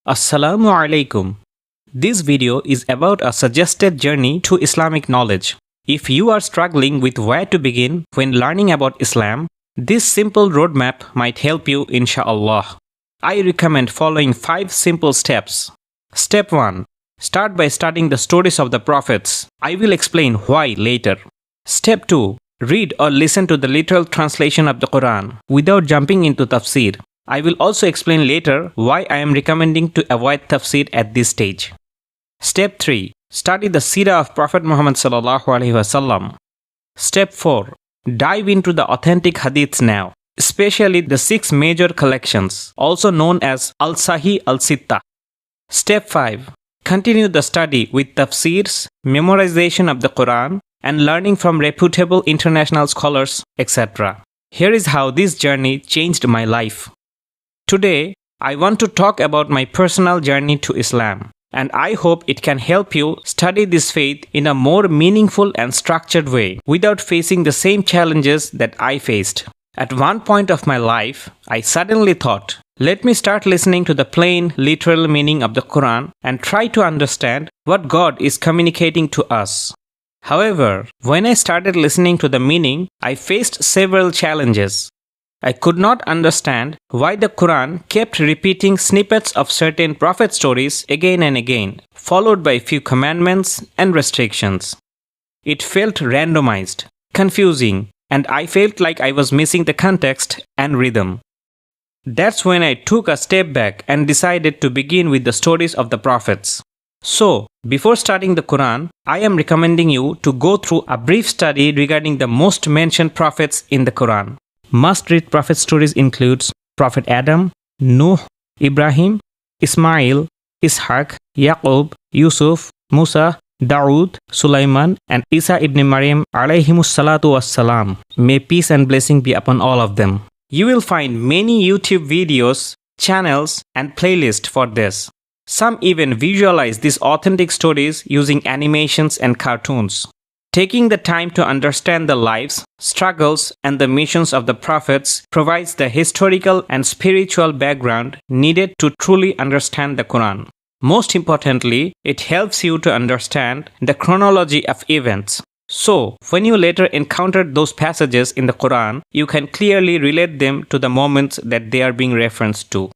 Assalamu alaikum. This video is about a suggested journey to Islamic knowledge. If you are struggling with where to begin when learning about Islam, this simple roadmap might help you inshallah. I recommend following 5 simple steps. Step 1. Start by studying the stories of the prophets. I will explain why later. Step 2. Read or listen to the literal translation of the Quran without jumping into tafsir. I will also explain later why I am recommending to avoid tafsir at this stage. Step 3. Study the Seerah of Prophet Muhammad sallallahu alaihi wasallam. Step 4. Dive into the authentic Hadiths now, especially the 6 major collections, also known as Al-Sahih, al-Sitta. Step 5. Continue the study with tafsirs, memorization of the Quran, and learning from reputable international scholars, etc. Here is how this journey changed my life. Today, I want to talk about my personal journey to Islam, and I hope it can help you study this faith in a more meaningful and structured way without facing the same challenges that I faced. At one point of my life, I suddenly thought, let me start listening to the plain, literal meaning of the Quran and try to understand what God is communicating to us. However, when I started listening to the meaning, I faced several challenges. I could not understand why the Quran kept repeating snippets of certain prophet stories again and again, followed by few commandments and restrictions. It felt randomized, confusing, and I felt like I was missing the context and rhythm. That's when I took a step back and decided to begin with the stories of the prophets. So, before studying the Quran, I am recommending you to go through a brief study regarding the most mentioned prophets in the Quran. Must-read prophet stories includes Prophet Adam, Nuh, Ibrahim, Ismail, Ishaq, Yaqub, Yusuf, Musa, Dawood, Sulaiman, and Isa ibn Maryam alayhimus salatu wassalam. May peace and blessing be upon all of them. You will find many YouTube videos, channels, and playlists for this. Some even visualize these authentic stories using animations and cartoons. Taking the time to understand the lives, struggles, and the missions of the prophets provides the historical and spiritual background needed to truly understand the Quran. Most importantly, it helps you to understand the chronology of events. So, when you later encounter those passages in the Quran, you can clearly relate them to the moments that they are being referenced to.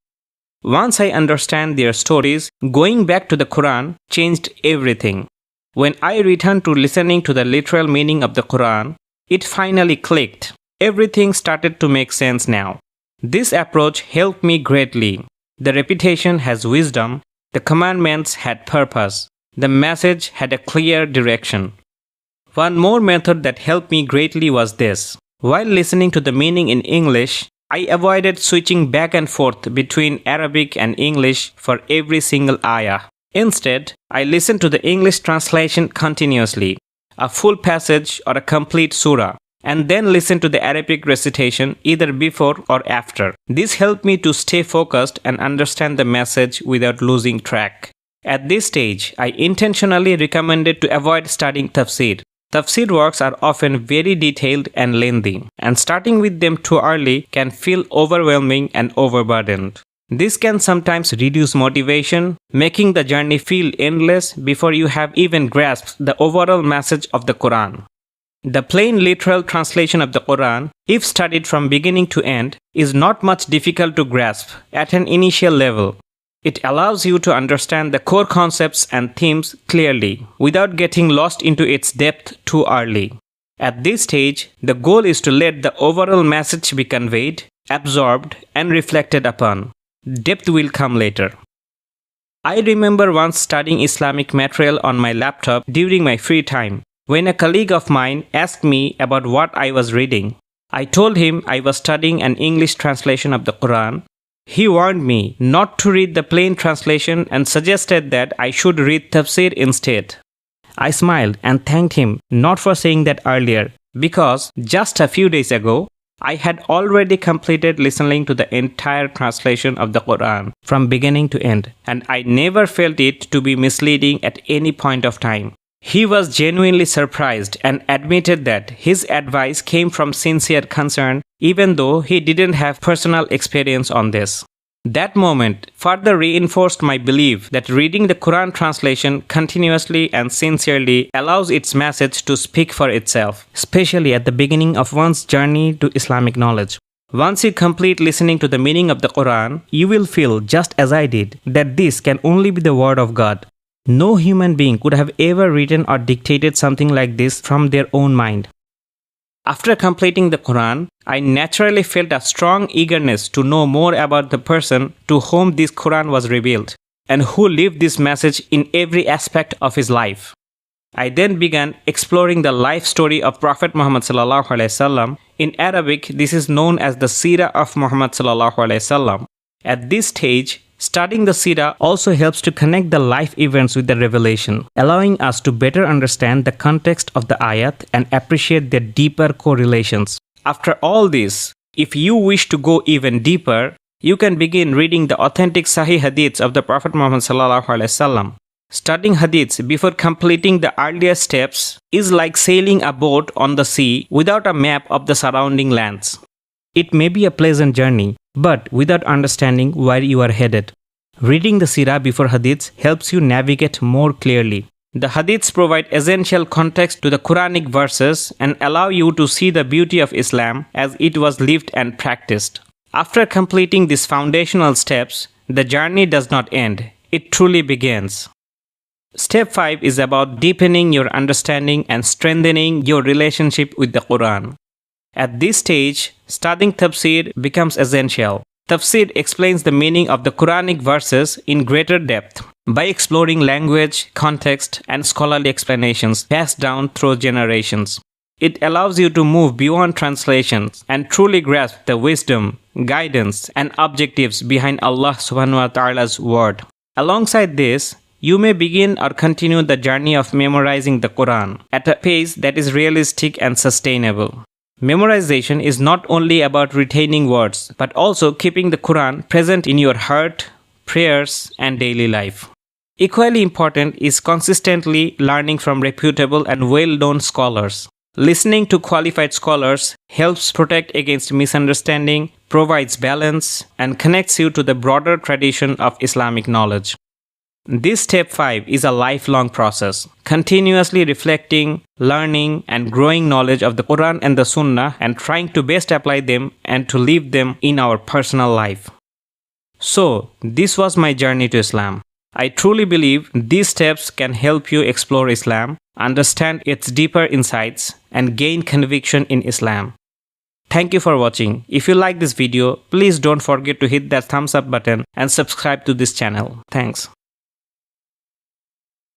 Once I understand their stories, going back to the Quran changed everything. When I returned to listening to the literal meaning of the Quran, it finally clicked. Everything started to make sense now. This approach helped me greatly. The repetition has wisdom, the commandments had purpose, the message had a clear direction. One more method that helped me greatly was this. While listening to the meaning in English, I avoided switching back and forth between Arabic and English for every single ayah. Instead, I listened to the English translation continuously, a full passage or a complete surah, and then listened to the Arabic recitation either before or after. This helped me to stay focused and understand the message without losing track. At this stage, I intentionally recommended to avoid studying tafsir. Tafsir works are often very detailed and lengthy, and starting with them too early can feel overwhelming and overburdened. This can sometimes reduce motivation, making the journey feel endless before you have even grasped the overall message of the Quran. The plain literal translation of the Quran, if studied from beginning to end, is not much difficult to grasp at an initial level. It allows you to understand the core concepts and themes clearly, without getting lost into its depth too early. At this stage, the goal is to let the overall message be conveyed, absorbed, and reflected upon. Depth will come later. I remember once studying Islamic material on my laptop during my free time, when a colleague of mine asked me about what I was reading. I told him I was studying an English translation of the Quran. He warned me not to read the plain translation and suggested that I should read tafsir instead. I smiled and thanked him not for saying that earlier, because just a few days ago, I had already completed listening to the entire translation of the Quran from beginning to end, and I never felt it to be misleading at any point of time. He was genuinely surprised and admitted that his advice came from sincere concern, even though he didn't have personal experience on this. That moment further reinforced my belief that reading the Quran translation continuously and sincerely allows its message to speak for itself, especially at the beginning of one's journey to Islamic knowledge. Once you complete listening to the meaning of the Quran, you will feel, just as I did, that this can only be the word of God. No human being could have ever written or dictated something like this from their own mind. After completing the Quran, I naturally felt a strong eagerness to know more about the person to whom this Quran was revealed and who lived this message in every aspect of his life. I then began exploring the life story of Prophet Muhammad sallallahu alaihi wasallam. In Arabic, this is known as the Seerah of Muhammad sallallahu alaihi wasallam. At this stage, studying the Seerah also helps to connect the life events with the revelation, allowing us to better understand the context of the ayat and appreciate their deeper correlations. After all this, if you wish to go even deeper, you can begin reading the authentic Sahih Hadiths of the Prophet Muhammad sallallahu alaihi wasallam. Studying Hadiths before completing the earlier steps is like sailing a boat on the sea without a map of the surrounding lands. It may be a pleasant journey, but without understanding where you are headed. Reading the Seerah before Hadiths helps you navigate more clearly. The Hadiths provide essential context to the Quranic verses and allow you to see the beauty of Islam as it was lived and practiced. After completing these foundational steps, the journey does not end. It truly begins. Step 5 is about deepening your understanding and strengthening your relationship with the Quran. At this stage, studying Tafsir becomes essential. Tafsir explains the meaning of the Quranic verses in greater depth by exploring language, context, and scholarly explanations passed down through generations. It allows you to move beyond translations and truly grasp the wisdom, guidance, and objectives behind Allah subhanahu wa ta'ala's word. Alongside this, you may begin or continue the journey of memorizing the Quran at a pace that is realistic and sustainable. Memorization is not only about retaining words, but also keeping the Quran present in your heart, prayers, and daily life. Equally important is consistently learning from reputable and well-known scholars. Listening to qualified scholars helps protect against misunderstanding, provides balance, and connects you to the broader tradition of Islamic knowledge. This step 5 is a lifelong process, continuously reflecting, learning, and growing knowledge of the Quran and the Sunnah and trying to best apply them and to live them in our personal life. So, this was my journey to Islam. I truly believe these steps can help you explore Islam, understand its deeper insights, and gain conviction in Islam. Thank you for watching. If you like this video, please don't forget to hit that thumbs up button and subscribe to this channel. Thanks.